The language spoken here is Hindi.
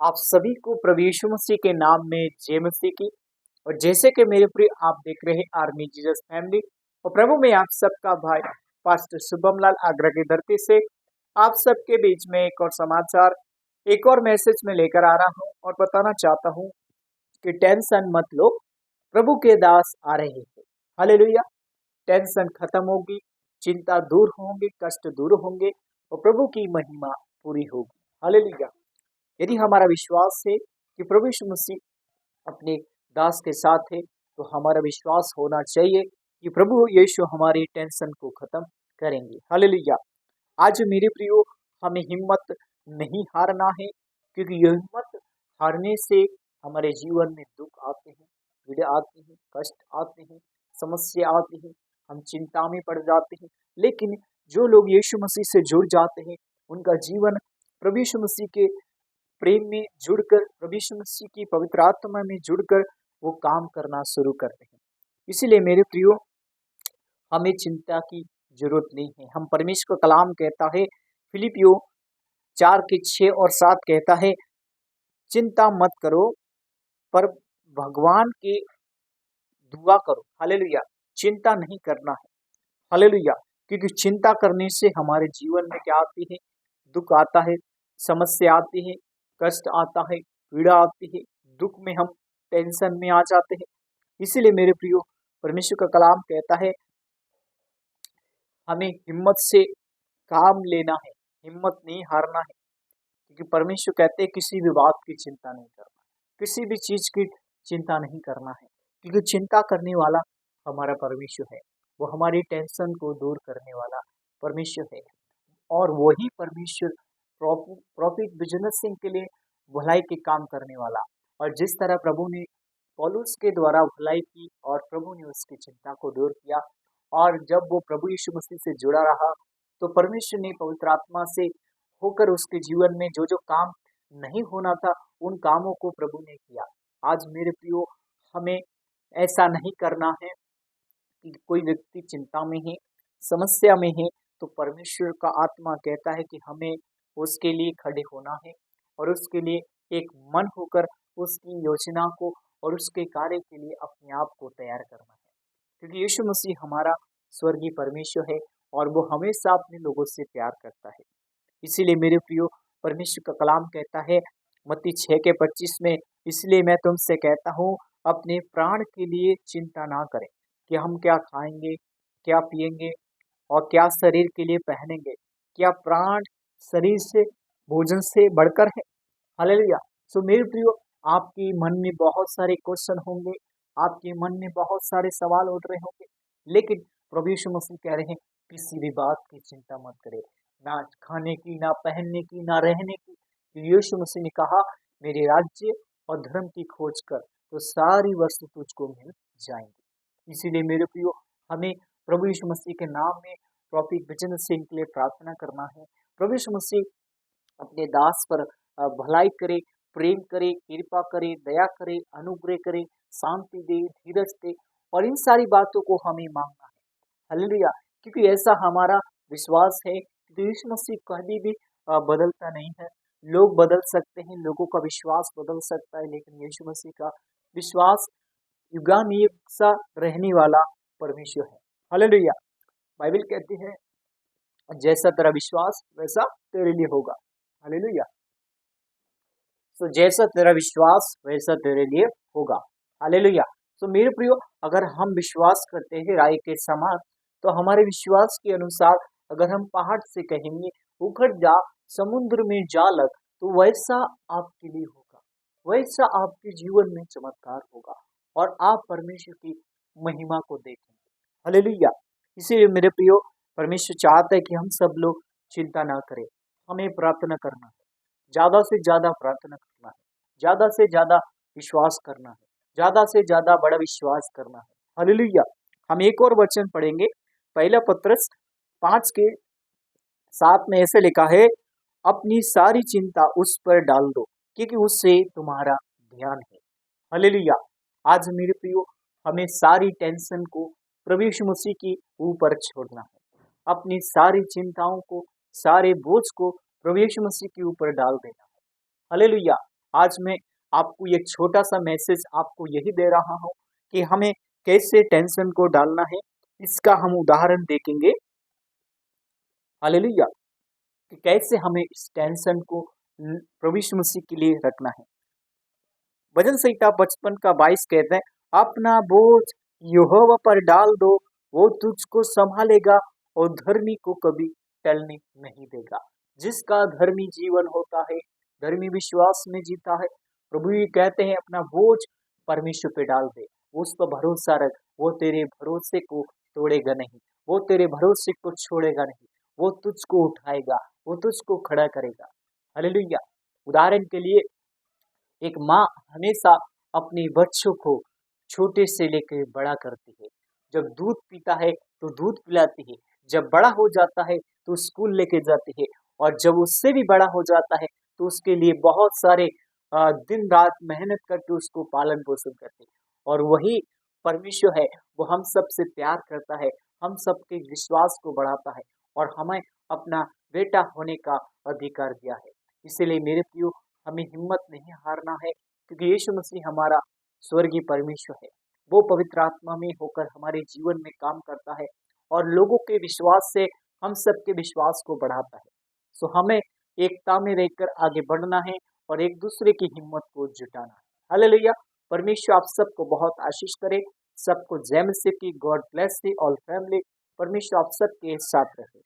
आप सभी को प्रभु यीशु मसीह के नाम में जय मसीह की। और जैसे कि मेरे प्रिय आप देख रहे हैं आर्मी जीसस फैमिली, और प्रभु में आप सबका भाई पास्टर शुभम लाल आगरा की धरती से आप सबके बीच में एक और समाचार, एक और मैसेज में लेकर आ रहा हूं और बताना चाहता हूं कि टेंशन मत लो, प्रभु के दास आ रहे हैं। हालेलुया। टेंशन खत्म होगी, चिंता दूर होंगी, कष्ट दूर होंगे और प्रभु की महिमा पूरी होगी। हालेलुया। यदि हमारा विश्वास है कि प्रभु यीशु मसीह अपने दास के साथ है, तो हमारा विश्वास होना चाहिए कि प्रभु यीशु हमारी टेंशन को खत्म करेंगे। हालेलुया। आज मेरे प्रियो, हमें हिम्मत नहीं हारना है, क्योंकि यह हिम्मत हारने से हमारे जीवन में दुख आते हैं, पीड़ा आती है, कष्ट आते हैं, समस्या आती है, हम चिंता में पड़ जाते हैं। लेकिन जो लोग यीशु मसीह से जुड़ जाते हैं, उनका जीवन प्रभु यीशु मसीह के प्रेम में जुड़कर, प्रभु यीशु मसीह की पवित्र आत्मा में जुड़कर वो काम करना शुरू करते हैं। इसीलिए मेरे प्रियो, हमें चिंता की जरूरत नहीं है। हम परमेश्वर का कलाम कहता है, फिलिपियो 4:6 और 7 कहता है, चिंता मत करो पर भगवान के दुआ करो। हालेलुया। चिंता नहीं करना है। हालेलुया। क्योंकि चिंता करने से हमारे जीवन में क्या आती है? दुख आता है, समस्या आती है, कष्ट आता है, पीड़ा आती है, दुख में हम टेंशन में आ जाते हैं। इसीलिए मेरे प्रियो, परमेश्वर का कलाम कहता है, हमें हिम्मत से काम लेना है, हिम्मत नहीं हारना है। क्योंकि परमेश्वर कहते हैं किसी भी बात की चिंता नहीं करना, किसी भी चीज की चिंता नहीं करना है। क्योंकि चिंता करने वाला हमारा परमेश्वर है, वो हमारी टेंशन को दूर करने वाला परमेश्वर है। और वही परमेश्वर प्रॉफिट बिजनेस सिंह के लिए भलाई के काम करने वाला। और जिस तरह प्रभु ने पौलुस के द्वारा भलाई की और प्रभु ने उसकी चिंता को दूर किया, और जब वो प्रभु यीशु मसीह से जुड़ा रहा, तो परमेश्वर ने पवित्र आत्मा से होकर उसके जीवन में जो जो काम नहीं होना था, उन कामों को प्रभु ने किया। आज मेरे प्रियो, हमें ऐसा नहीं करना है कि कोई व्यक्ति चिंता में है, समस्या में है, तो परमेश्वर का आत्मा कहता है कि हमें उसके लिए खड़े होना है और उसके लिए एक मन होकर उसकी योजना को और उसके कार्य के लिए अपने आप को तैयार करना है। क्योंकि यीशु मसीह हमारा स्वर्गीय परमेश्वर है और वो हमेशा अपने लोगों से प्यार करता है। इसीलिए मेरे प्रियो, परमेश्वर का कलाम कहता है मत्ती 6:25 में, इसलिए मैं तुमसे कहता हूँ, अपने प्राण के लिए चिंता ना करें कि हम क्या खाएंगे, क्या पिएंगे और क्या शरीर के लिए पहनेंगे। क्या प्राण शरीर से, भोजन से बढ़कर है? हालेलुया। सो मेरे प्रियो, आपके मन में बहुत सारे क्वेश्चन होंगे, आपके मन में बहुत सारे सवाल उठ रहे होंगे, लेकिन प्रभु यीशु मसीह कह रहे हैं, किसी भी बात की चिंता मत करे, ना खाने की, ना पहनने की, ना रहने की। यीशु मसीह ने कहा, मेरे राज्य और धर्म की खोज कर, तो सारी वस्तु तुझको मिल जाएंगी। इसीलिए मेरे प्रियो, हमें प्रभु यीशु मसीह के नाम में प्रॉफिट विजन सिंह के लिए प्रार्थना करना है। प्रभु यीशु मसीह अपने दास पर भलाई करे, प्रेम करे, कृपा करे, दया करे, अनुग्रह करे, शांति दे, धीरज दे, और इन सारी बातों को हमें मांगना है। हालेलुया। क्योंकि ऐसा हमारा विश्वास है कि यीशु मसीह कभी भी बदलता नहीं है। लोग बदल सकते हैं, लोगों का विश्वास बदल सकता है, लेकिन यीशु मसीह का विश्वास युगानुयुग सा रहने वाला परमेश्वर है। हालेलुया। बाइबल कहती है, जैसा तेरा विश्वास वैसा तेरे लिए होगा। हालेलुया। तो जैसा तेरा विश्वास वैसा तेरे लिए होगा। हालेलुया। तो मेरे प्रियो, अगर हम विश्वास करते हैं राई के समान, तो हमारे विश्वास के अनुसार अगर हम पहाड़ से कहेंगे उखड़ जा, समुद्र में जा लग, तो वैसा आपके लिए होगा, वैसा आपके जीवन में चमत्कार होगा और आप परमेश्वर की महिमा को देखेंगे। हालेलुया। इसीलिए मेरे प्रियो, परमेश्वर चाहता है कि हम सब लोग चिंता ना करें, हमें प्रार्थना करना है, ज्यादा से ज्यादा प्रार्थना करना है, ज्यादा से ज्यादा विश्वास करना है, ज्यादा से ज्यादा बड़ा विश्वास करना है। हालेलुया। हम एक और वचन पढ़ेंगे, पहला पत्रस 5:7 में ऐसे लिखा है, अपनी सारी चिंता उस पर डाल दो, क्योंकि उससे तुम्हारा ध्यान है। हालेलुया। आज मेरे प्रियो, हमें सारी टेंशन को प्रभु यीशु मसीह के ऊपर छोड़ना है, अपनी सारी चिंताओं को, सारे बोझ को प्रभु यीशु मसीह के ऊपर डाल देना है। हालेलुया। आज मैं आपको एक छोटा सा मैसेज आपको यही दे रहा हूँ कि हमें कैसे टेंशन को डालना है, इसका हम उदाहरण देखेंगे। हालेलुया। कि कैसे हमें इस टेंशन को प्रभु यीशु मसीह के लिए रखना है। भजन संहिता 55 का 22 कहते हैं, अपना बोझ यहोवा पर डाल दो, वो तुझको संभालेगा और धर्मी को कभी टलने नहीं देगा। जिसका धर्मी जीवन होता है, धर्मी विश्वास में जीता है, प्रभु ये कहते हैं अपना बोझ परमेश्वर पे डाल दे, उस पर भरोसा रख, वो तेरे भरोसे को तोड़ेगा नहीं, वो तेरे भरोसे को छोड़ेगा नहीं, वो तुझको उठाएगा, वो तुझको खड़ा करेगा। हालेलुया। उदाहरण के लिए एक माँ हमेशा अपने बच्चों को छोटे से लेकर बड़ा करती है। जब दूध पीता है तो दूध पिलाती है, जब बड़ा हो जाता है तो स्कूल लेके जाती है, और जब उससे भी बड़ा हो जाता है तो उसके लिए बहुत सारे दिन रात मेहनत करके उसको पालन पोषण करते हैं। और वही परमेश्वर है, वो हम सब से प्यार करता है, हम सबके विश्वास को बढ़ाता है और हमें अपना बेटा होने का अधिकार दिया है। इसीलिए मेरे प्रियो, हमें हिम्मत नहीं हारना है, क्योंकि यीशु मसीह हमारा स्वर्गीय परमेश्वर है। वो पवित्र आत्मा में होकर हमारे जीवन में काम करता है और लोगों के विश्वास से हम सबके विश्वास को बढ़ाता है। सो हमें एकता में रहकर आगे बढ़ना है और एक दूसरे की हिम्मत को जुटाना है। हालेलुया। परमेश्वर आप सबको बहुत आशीष करे, सबको जय मसीह की। God bless you all family. परमेश्वर आप सबके साथ रहे।